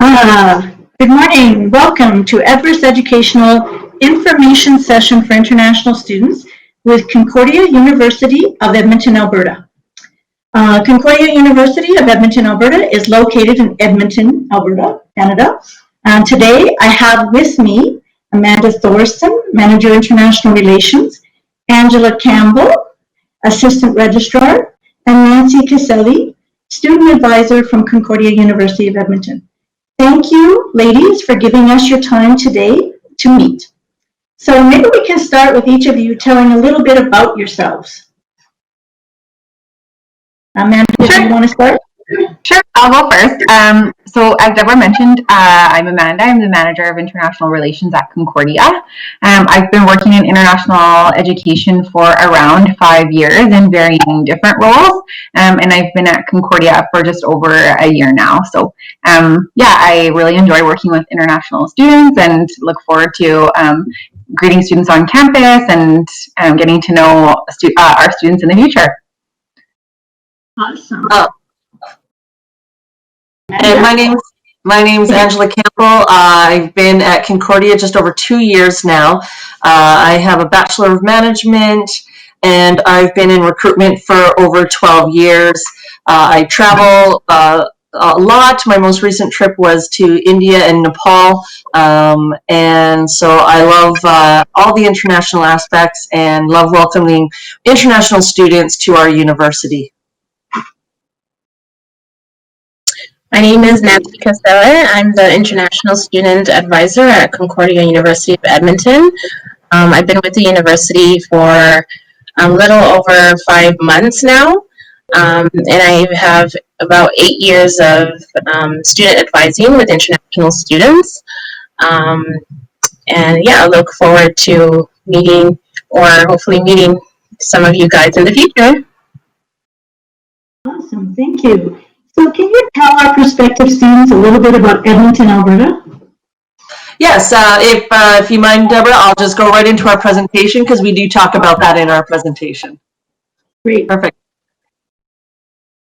Good morning. Welcome to Everest Educational Information Session for International Students with Concordia University of Edmonton, Alberta. Concordia University of Edmonton, Alberta is located in Edmonton, Alberta, Canada. Today I have with me Amanda Thorson, Manager International Relations, Angela Campbell, Assistant Registrar, and Nancy Caselli, Student Advisor from Concordia University of Edmonton. Thank you, ladies, for giving us your time today to meet. So maybe we can start with each of you telling a little bit about yourselves. Amanda, do you want to start? Sure, I'll go first. So as Deborah mentioned, I'm Amanda. I'm the Manager of International Relations at Concordia. I've been working in international education for around 5 years in varying different roles, and I've been at Concordia for just over a year now. So yeah, I really enjoy working with international students and look forward to greeting students on campus and getting to know our students in the future. Awesome. And my name's Angela Campbell. I've been at Concordia just over 2 years now. I have a Bachelor of Management, and I've been in recruitment for over 12 years. I travel a lot. My most recent trip was to India and Nepal, and so I love all the international aspects and love welcoming international students to our university. My name is Nancy Caselli. I'm the International Student Advisor at Concordia University of Edmonton. I've been with the university for a little over 5 months now, and I have about 8 years of student advising with international students. And yeah, I look forward to meeting or hopefully meeting some of you guys in the future. Awesome, thank you. So can you tell our prospective students a little bit about Edmonton, Alberta? Yes, if you mind, Deborah, I'll just go right into our presentation because we do talk about that in our presentation. Great. Perfect.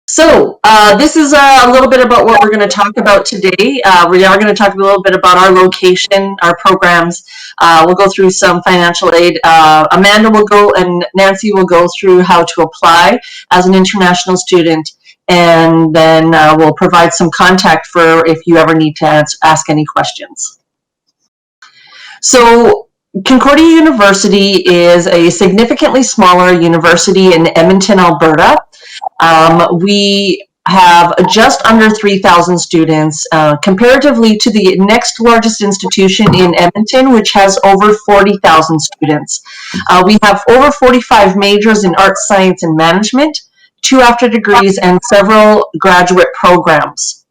So this is a little bit about what we're going to talk about today. We are going to talk a little bit about our location, our programs. We'll go through some financial aid. Amanda will go and Nancy will go through how to apply as an international student. And then we'll provide some contact for if you ever need to ask any questions. So Concordia University is a significantly smaller university in Edmonton, Alberta. We have just under 3,000 students comparatively to the next largest institution in Edmonton, which has over 40,000 students. We have over 45 majors in arts, science, and management, 2 after degrees, and several graduate programs.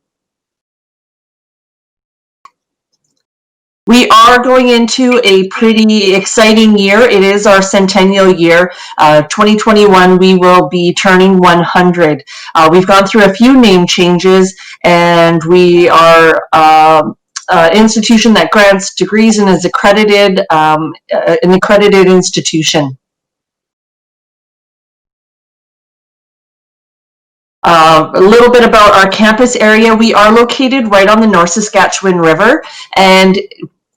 We are going into a pretty exciting year. It is our centennial year. 2021, we will be turning 100. We've gone through a few name changes, and we are an institution that grants degrees and is accredited, an accredited institution. A little bit about our campus area. We are located right on the North Saskatchewan River, and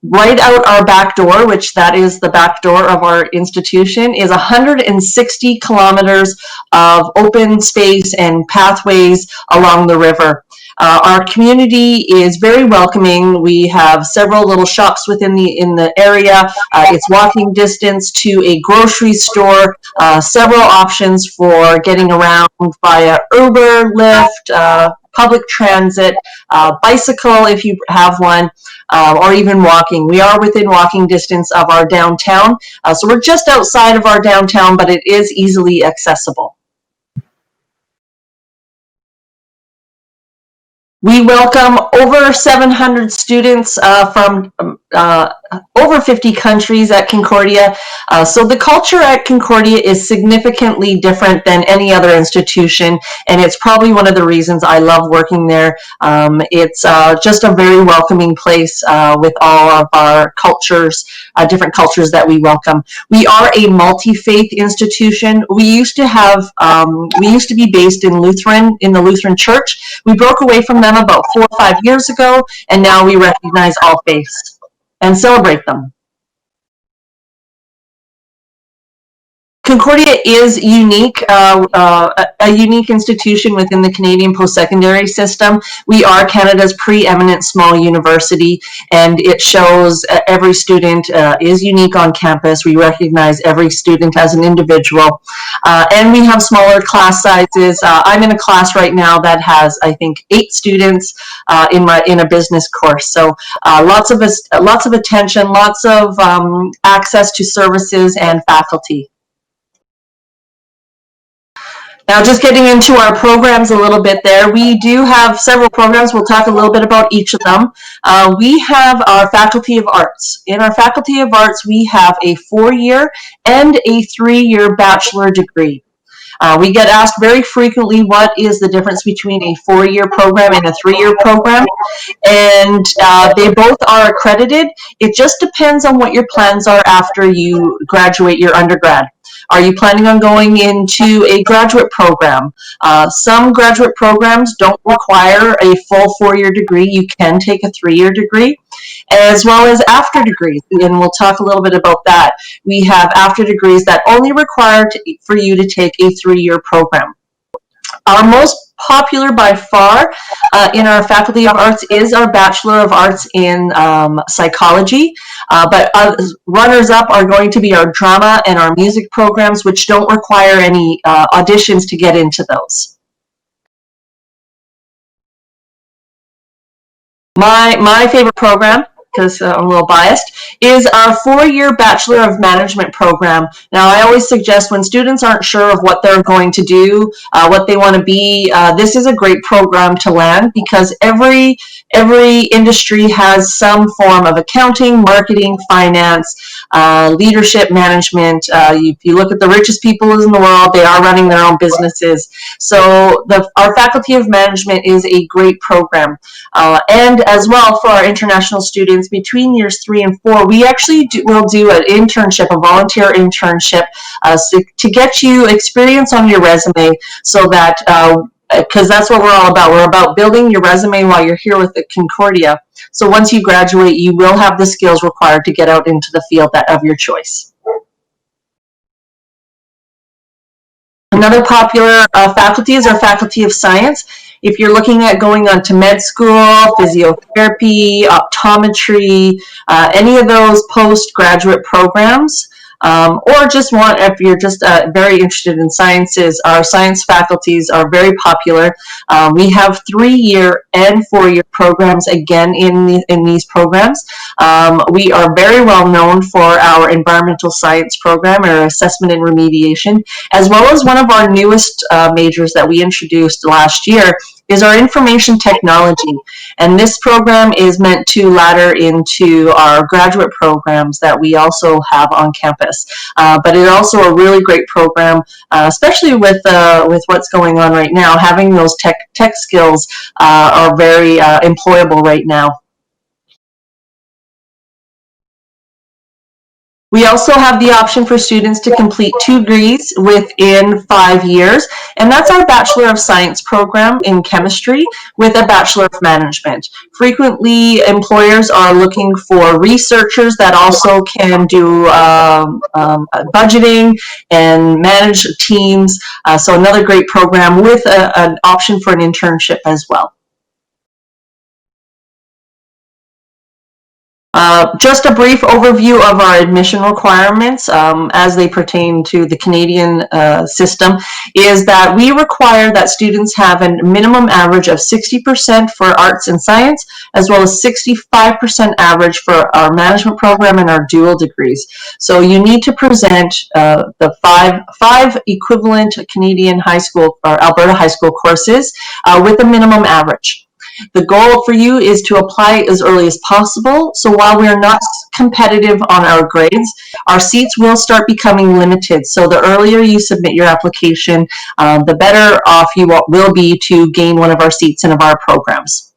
right out our back door, which that is the back door of our institution, is 160 kilometers of open space and pathways along the river. Our community is very welcoming. We have several little shops within the area. It's walking distance to a grocery store, several options for getting around via Uber, Lyft, public transit, bicycle if you have one, or even walking. We are within walking distance of our downtown, so we're just outside of our downtown, but it is easily accessible. We welcome over 700 students from over 50 countries at Concordia. So the culture at Concordia is significantly different than any other institution, and it's probably one of the reasons I love working there. It's just a very welcoming place with all of our cultures, different cultures that we welcome. We are a multi-faith institution. We used to be based in the Lutheran Church. We broke away from them about 4 or 5 years ago, and now we recognize all faiths and celebrate them. Concordia is unique, a unique institution within the Canadian post-secondary system. We are Canada's preeminent small university, and it shows every student is unique on campus. We recognize every student as an individual, and we have smaller class sizes. I'm in a class right now that has, I think, 8 students in a business course. So lots of attention, lots of access to services and faculty. Now, just getting into our programs a little bit there, we do have several programs. We'll talk a little bit about each of them. We have our Faculty of Arts. In our Faculty of Arts, we have a 4-year and a 3-year bachelor degree. We get asked very frequently what is the difference between a 4-year program and a 3-year program, and they both are accredited. It just depends on what your plans are after you graduate your undergrad. Are you planning on going into a graduate program? Some graduate programs don't require a full 4-year degree. You can take a 3-year degree, as well as after degrees, and we'll talk a little bit about that. We have after degrees that only require for you to take a 3-year program. Our most popular by far in our Faculty of Arts is our Bachelor of Arts in Psychology, but runners-up are going to be our drama and our music programs, which don't require any auditions to get into those. My favorite program, because I'm a little biased, is our 4-year Bachelor of Management program. Now, I always suggest when students aren't sure of what they're going to do, what they want to be, this is a great program to land, because every industry has some form of accounting, marketing, finance, leadership, management. If you look at the richest people in the world, they are running their own businesses. So our Faculty of Management is a great program. And as well, for our international students, between years 3 and 4, we actually will do an internship, a volunteer internship, to get you experience on your resume, so that, because that's what we're all about. We're about building your resume while you're here with the Concordia. So once you graduate, you will have the skills required to get out into the field of your choice. Another popular faculty is our Faculty of Science. If you're looking at going on to med school, physiotherapy, optometry, any of those postgraduate programs, or just if you're just very interested in sciences, our science faculties are very popular. We have 3-year and 4-year programs again in these programs. We are very well known for our environmental science program, or assessment and remediation, as well as one of our newest majors that we introduced last year is our information technology. And this program is meant to ladder into our graduate programs that we also have on campus. But it's also a really great program, especially with what's going on right now. Having those tech skills are very employable right now. We also have the option for students to complete 2 degrees within 5 years, and that's our Bachelor of Science program in chemistry with a Bachelor of Management. Frequently, employers are looking for researchers that also can do budgeting and manage teams, so another great program with an option for an internship as well. Just a brief overview of our admission requirements as they pertain to the Canadian system is that we require that students have a minimum average of 60% for arts and science, as well as 65% average for our management program and our dual degrees. So you need to present the five equivalent Canadian high school or Alberta high school courses with a minimum average. The goal for you is to apply as early as possible. So while we are not competitive on our grades, our seats will start becoming limited. So the earlier you submit your application, the better off you will be to gain one of our seats in our programs.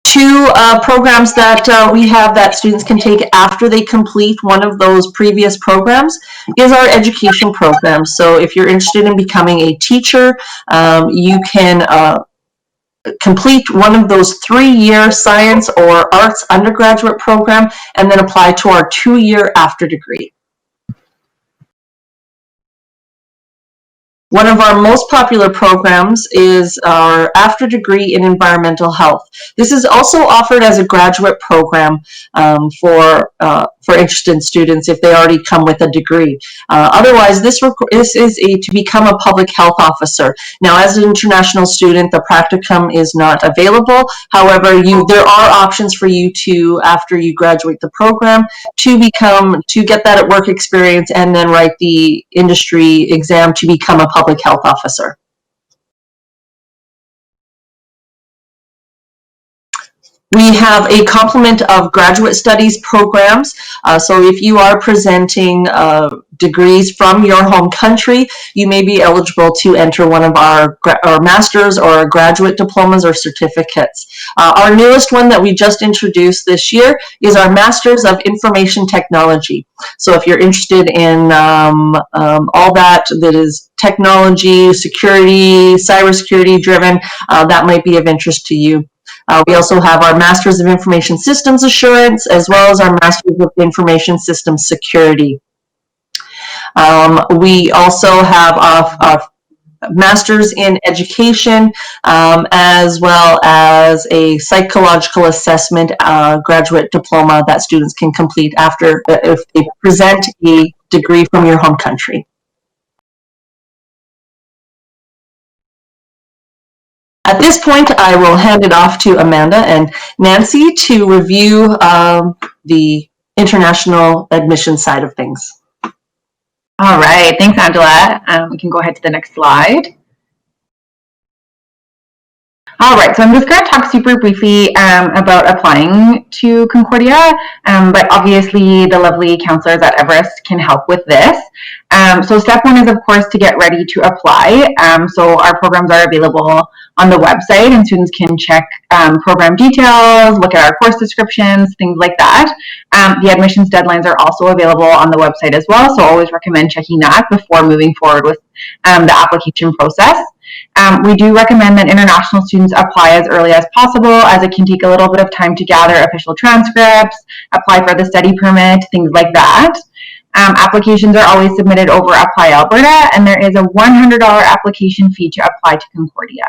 Two programs that we have that students can take after they complete one of those previous programs is our education program. So if you're interested in becoming a teacher, you can complete one of those 3-year science or arts undergraduate program and then apply to our 2-year after degree. One of our most popular programs is our after degree in environmental health. This is also offered as a graduate program for interested students if they already come with a degree. Otherwise, this is to become a public health officer. Now, as an international student, the practicum is not available. However, there are options for you to, after you graduate the program, to get that work experience and then write the industry exam to become a public health officer. We have a complement of graduate studies programs. So if you are presenting degrees from your home country, you may be eligible to enter one of our master's or graduate diplomas or certificates. Our newest one that we just introduced this year is our Master's of Information Technology. So if you're interested in all that is technology, security, cybersecurity driven, that might be of interest to you. We also have our Masters of Information Systems Assurance, as well as our Masters of Information Systems Security. We also have a Masters in Education, as well as a Psychological Assessment graduate diploma that students can complete after if they present a degree from your home country. At this point, I will hand it off to Amanda and Nancy to review the international admission side of things. All right, thanks, Angela. We can go ahead to the next slide. All right, so I'm just going to talk super briefly about applying to Concordia, but obviously the lovely counselors at Everest can help with this. So step one is, of course, to get ready to apply. So our programs are available on the website, and students can check program details, look at our course descriptions, things like that. The admissions deadlines are also available on the website as well, so always recommend checking that before moving forward with the application process. We do recommend that international students apply as early as possible, as it can take a little bit of time to gather official transcripts, apply for the study permit, things like that. Applications are always submitted over Apply Alberta, and there is a $100 application fee to apply to Concordia.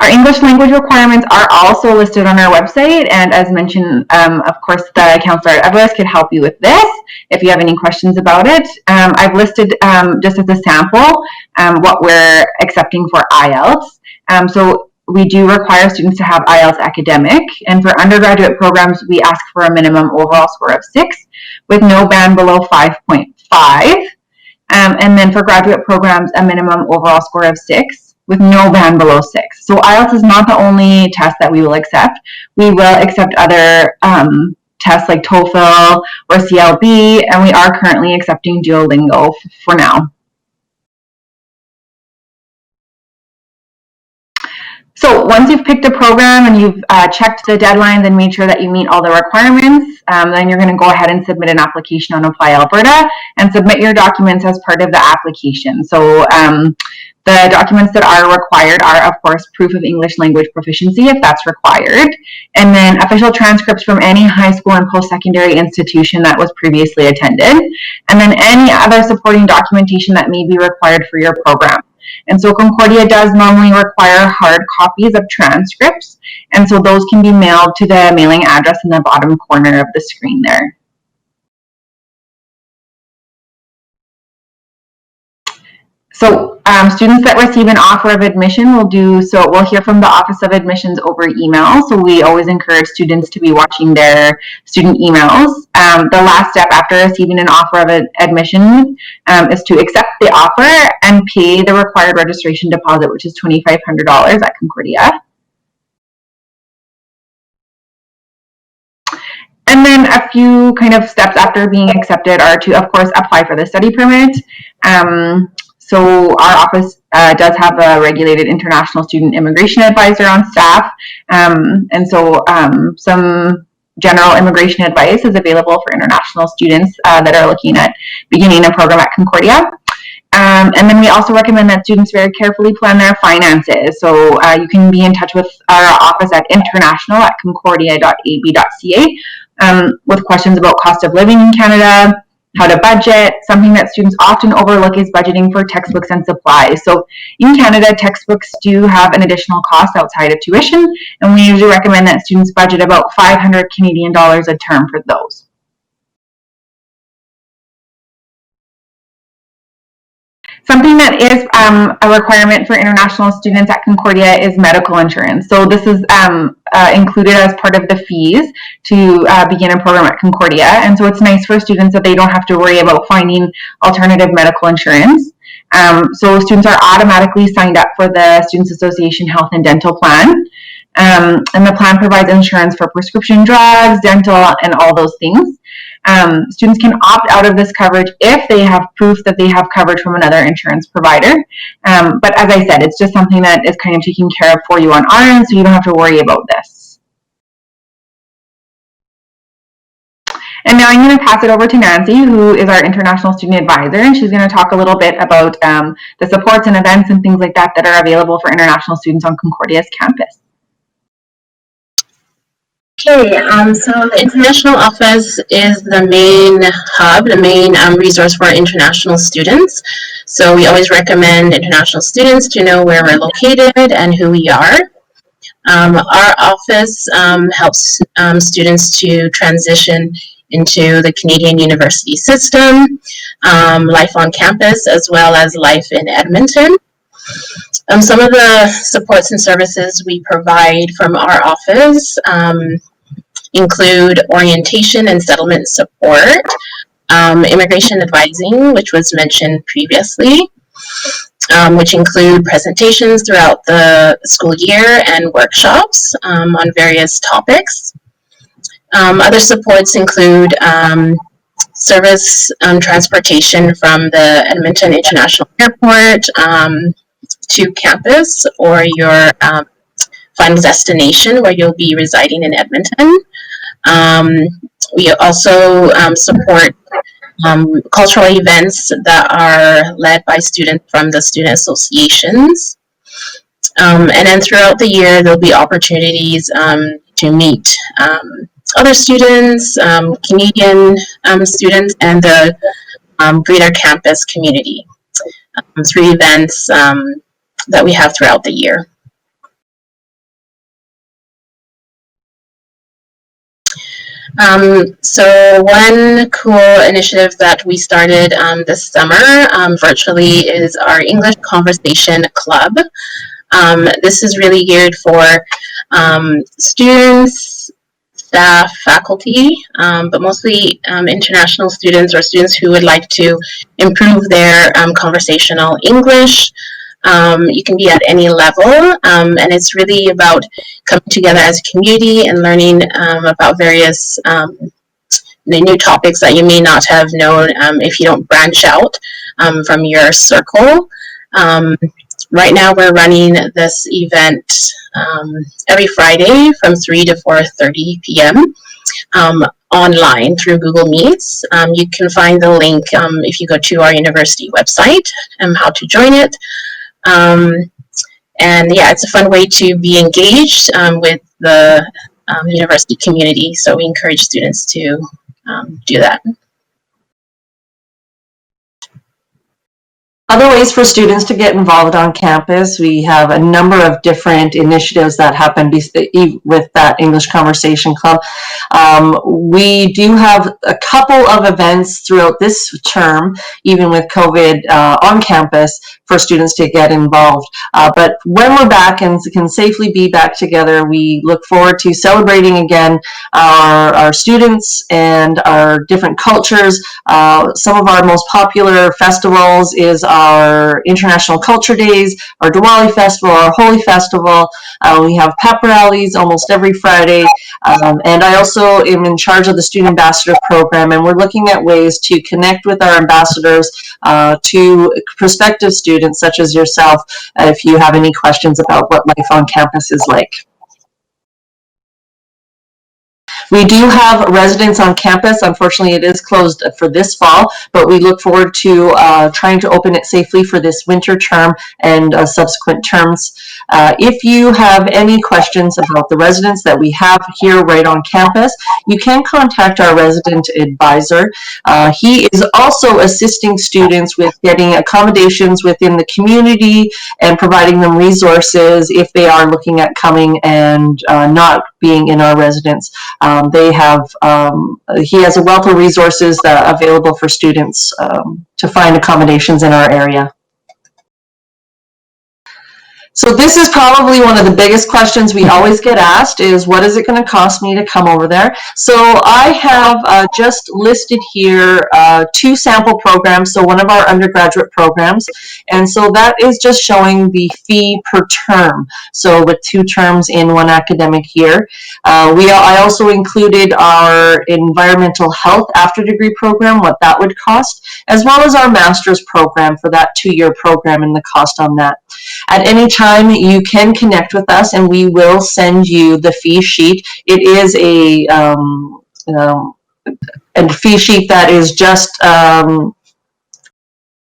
Our English language requirements are also listed on our website, and as mentioned, of course, the counselor at Everest could help you with this if you have any questions about it. I've listed, just as a sample, what we're accepting for IELTS. So we do require students to have IELTS academic, and for undergraduate programs, we ask for a minimum overall score of 6 with no band below 5.5. And then for graduate programs, a minimum overall score of 6 with no band below 6. So IELTS is not the only test that we will accept. We will accept other tests like TOEFL or CLB, and we are currently accepting Duolingo for now. So once you've picked a program and you've checked the deadlines and made sure that you meet all the requirements, then you're going to go ahead and submit an application on Apply Alberta and submit your documents as part of the application. So the documents that are required are, of course, proof of English language proficiency, if that's required, and then official transcripts from any high school and post-secondary institution that was previously attended, and then any other supporting documentation that may be required for your program. And so Concordia does normally require hard copies of transcripts, and so those can be mailed to the mailing address in the bottom corner of the screen there. So students that receive an offer of admission will hear from the Office of Admissions over email. So we always encourage students to be watching their student emails. The last step after receiving an offer of admission is to accept the offer and pay the required registration deposit, which is $2,500 at Concordia. And then a few kind of steps after being accepted are to, of course, apply for the study permit. So our office does have a regulated international student immigration advisor on staff. And so some general immigration advice is available for international students that are looking at beginning a program at Concordia. And then we also recommend that students very carefully plan their finances. So you can be in touch with our office at international@concordia.ab.ca with questions about cost of living in Canada, how to budget. Something that students often overlook is budgeting for textbooks and supplies. So in Canada, textbooks do have an additional cost outside of tuition, and we usually recommend that students budget about 500 Canadian dollars a term for those. Something that is a requirement for international students at Concordia is medical insurance. So this is included as part of the fees to begin a program at Concordia. And so it's nice for students that they don't have to worry about finding alternative medical insurance. So students are automatically signed up for the Students Association Health and Dental Plan. And the plan provides insurance for prescription drugs, dental, and all those things. Students can opt out of this coverage if they have proof that they have coverage from another insurance provider. But as I said, it's just something that is kind of taken care of for you on our end, so you don't have to worry about this. And now I'm going to pass it over to Nancy, who is our international student advisor, and she's going to talk a little bit about the supports and events and things like that that are available for international students on Concordia's campus. Okay, so the International Office is the main hub, the main resource for international students. So we always recommend international students to know where we're located and who we are. Our office helps students to transition into the Canadian university system, life on campus, as well as life in Edmonton. Some of the supports and services we provide from our office include orientation and settlement support, immigration advising, which was mentioned previously, which include presentations throughout the school year and workshops on various topics. Other supports include service transportation from the Edmonton International Airport to campus or your final destination where you'll be residing in Edmonton. We also support cultural events that are led by students from the student associations. And then throughout the year, there'll be opportunities to meet other students, Canadian students, and the greater campus community through events that we have throughout the year. So one cool initiative that we started this summer virtually is our English Conversation Club. This is really geared for students, staff, faculty, but mostly international students or students who would like to improve their conversational English. You can be at any level, and it's really about coming together as a community and learning about various new topics that you may not have known if you don't branch out from your circle. Right now we're running this event every Friday from 3 to 4:30 p.m. Online through Google Meets. You can find the link if you go to our university website and how to join it. And yeah, it's a fun way to be engaged with the university community. So we encourage students to do that. Other ways for students to get involved on campus, we have a number of different initiatives that happen with that English Conversation Club. We do have a couple of events throughout this term, even with COVID, on campus for students to get involved. But when we're back and can safely be back together, we look forward to celebrating again our students and our different cultures. Some of our most popular festivals is our International Culture Days, our Diwali Festival, our Holi Festival. We have pep rallies almost every Friday. And I also am in charge of the Student Ambassador Program, and we're looking at ways to connect with our ambassadors to prospective students such as yourself if you have any questions about what life on campus is like. We do have residence on campus. Unfortunately, it is closed for this fall, but we look forward to trying to open it safely for this winter term and subsequent terms. If you have any questions about the residence that we have here right on campus, you can contact our resident advisor. He is also assisting students with getting accommodations within the community and providing them resources if they are looking at coming and not being in our residence. He has a wealth of resources that are available for students to find accommodations in our area. So this is probably one of the biggest questions we always get asked is, what is it going to cost me to come over there? So I have just listed here 2 sample programs, so one of our undergraduate programs, and so that is just showing the fee per term, so with 2 terms in 1 academic year. I also included our environmental health after degree program, what that would cost, as well as our master's program for that 2-year program and the cost on that. At any time, you can connect with us and we will send you the fee sheet. It is a fee sheet that is just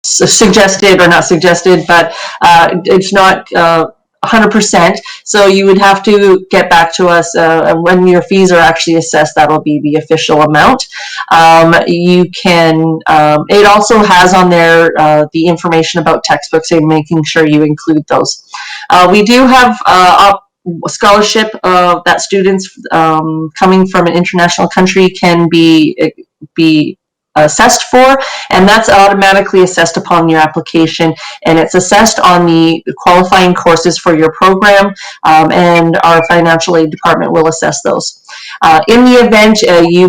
suggested, or not suggested, but it's not 100%. So you would have to get back to us when your fees are actually assessed. That'll be the official amount. You can. It also has on there the information about textbooks and making sure you include those. We do have a scholarship that students coming from an international country can be assessed for, and that's automatically assessed upon your application, and it's assessed on the qualifying courses for your program, and our financial aid department will assess those. In the event you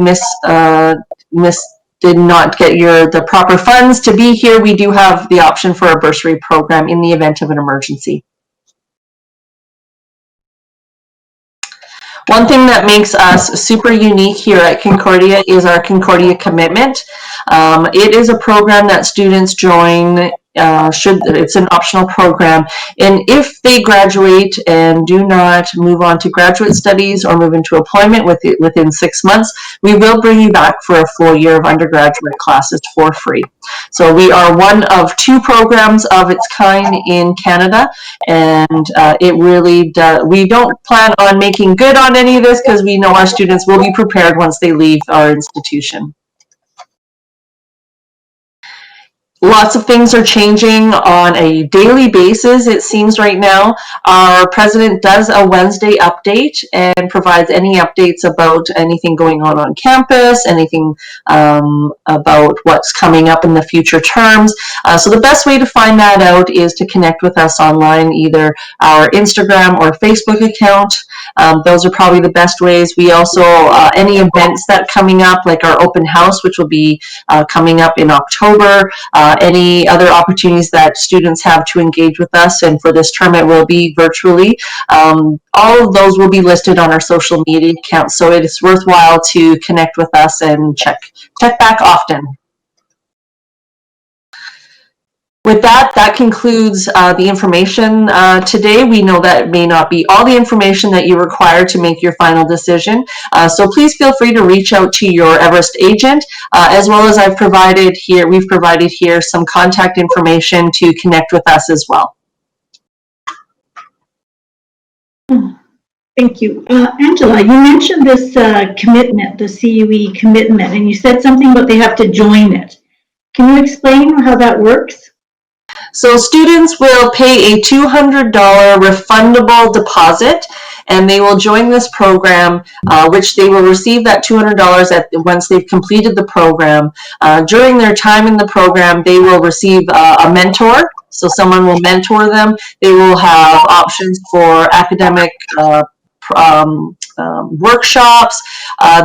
did not get the proper funds to be here, we do have the option for a bursary program in the event of an emergency. One thing that makes us super unique here at Concordia is our Concordia Commitment. It is a program that students join. It's an optional program, and if they graduate and do not move on to graduate studies or move into employment within 6 months, we will bring you back for a full year of undergraduate classes for free. So we are one of 2 programs of its kind in Canada, and it really does. We don't plan on making good on any of this because we know our students will be prepared once they leave our institution. Lots of things are changing on a daily basis, it seems right now. Our president does a Wednesday update and provides any updates about anything going on campus, anything about what's coming up in the future terms. So the best way to find that out is to connect with us online, either our Instagram or Facebook account. Those are probably the best ways. We also, any events that are coming up, like our open house, which will be coming up in October, any other opportunities that students have to engage with us, and for this term it will be virtually. All of those will be listed on our social media accounts, so it is worthwhile to connect with us and check back often. With that concludes the information today. We know that it may not be all the information that you require to make your final decision. So please feel free to reach out to your Everest agent, as well as we've provided here some contact information to connect with us as well. Thank you. Angela, you mentioned this commitment, the CUE commitment, and you said something about they have to join it. Can you explain how that works? So students will pay a $200 refundable deposit, and they will join this program, which they will receive that $200 once they've completed the program. During their time in the program, they will receive a mentor. So someone will mentor them. They will have options for academic workshops.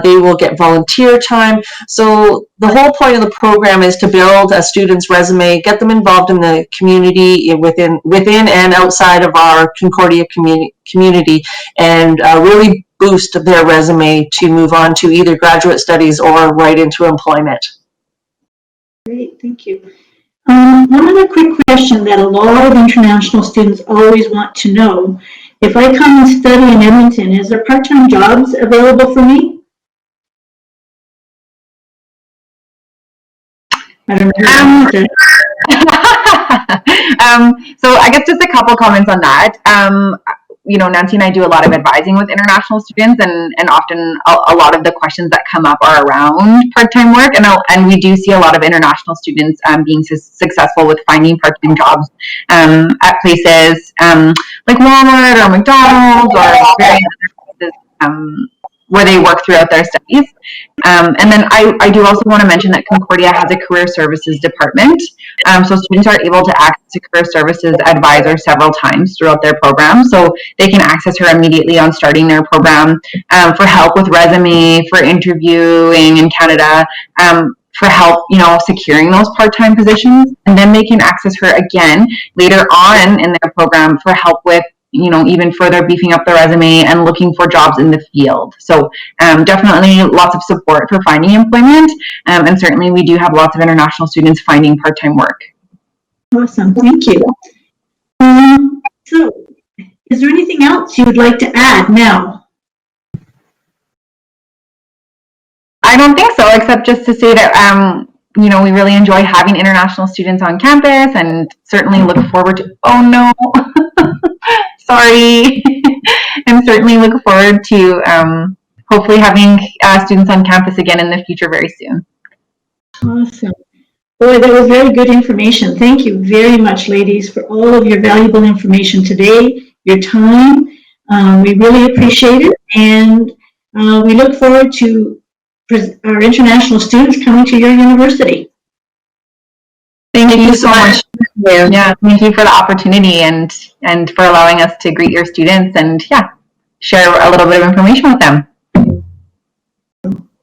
They will get volunteer time. So the whole point of the program is to build a student's resume, get them involved in the community within and outside of our Concordia community, and really boost their resume to move on to either graduate studies or right into employment. Great, thank you. One other quick question that a lot of international students always want to know. If I come and study in Edmonton, is there part-time jobs available for me? I don't know. So I guess just a couple comments on that. You know, Nancy and I do a lot of advising with international students, and often a lot of the questions that come up are around part-time work, and we do see a lot of international students being successful with finding part-time jobs at places like Walmart or McDonald's or various other places where they work throughout their studies. And then I do also want to mention that Concordia has a career services department. So students are able to access a career services advisor several times throughout their program. So they can access her immediately on starting their program for help with resume, for interviewing in Canada, for help, you know, securing those part-time positions. And then they can access her again later on in their program for help with, you know, even further beefing up their resume and looking for jobs in the field. So definitely lots of support for finding employment. And certainly we do have lots of international students finding part-time work. Awesome, thank you. So, is there anything else you would like to add now? I don't think so, except just to say that, you know, we really enjoy having international students on campus, and certainly look forward to, oh no, sorry, and certainly look forward to hopefully having students on campus again in the future very soon. Awesome. Boy, that was very good information. Thank you very much, ladies, for all of your valuable information today, your time. We really appreciate it, and we look forward to our international students coming to your university. Thank you so much. Yeah, thank you for the opportunity and for allowing us to greet your students and share a little bit of information with them.